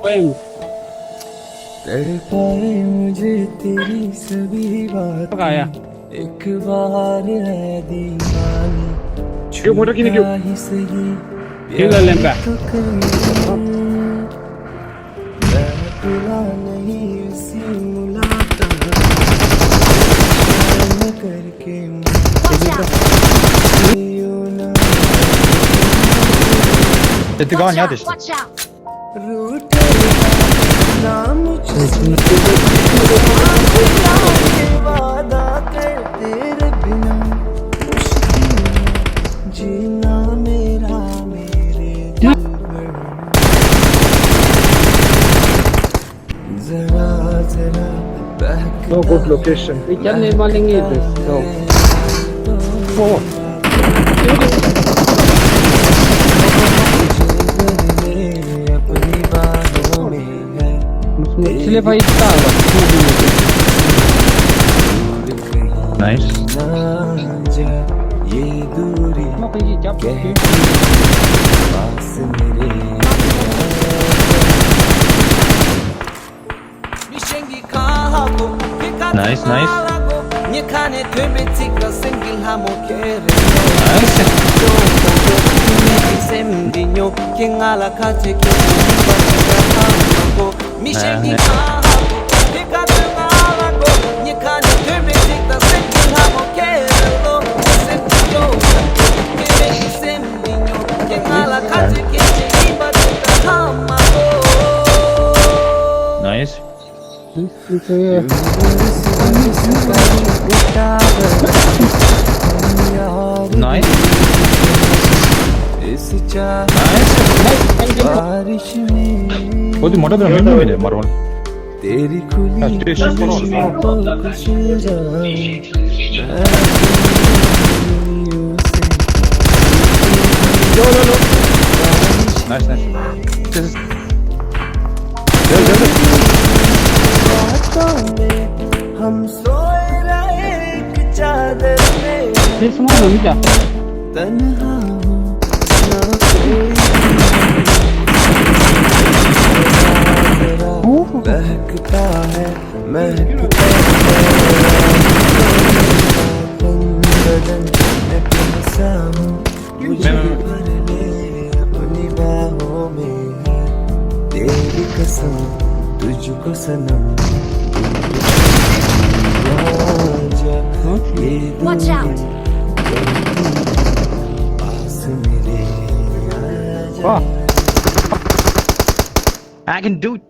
When तड़पाए मुझे तेरी सभी kaya? बातें एक बार है दीवानी Yung motor kini छूटा ही सही Yung प्यार lalim ba? तो कहीं मैं भुला नहीं उसी मुलाकात न करके मुझे ना Ty go nie odejść. Watch out! रूठे ना मुझसे वादा कर तेरे बिना मुश्किल जीना मेरा मेरे दिल पर जरा जरा बहक No good location. We can maling it. So. Oh. अपनी बाहों में है Sila pa ita. Nice. ना जा ये दूरी कहती पास मेरे Nice, nice. Nie kann ich mit das Single hamo kere Nice. Sembinho quem ala kate que hamo mi shengi fica alago nie kann ich mit das Single hamo kere Sembinho quem ala kate que hamo Nice. Ito yun. Nice. इस चाह Nice. बारिश में 어디 뭐라 들으면 민놈이네 말원. तेरी खुली 야, 뒤에 슈퍼로 कुछ Nice, nice. This is हम सोए रहे एक चादर में This mo na तन्हा हूँ ना कोई बहकता है महकता है बदन मैं कैसा हूँ मुझे भर ले अपनी बाहों में है तेरी कसम तुझको सनम आजा ये Watch दूरी out! पास मेरे आजा Oh. I can do it.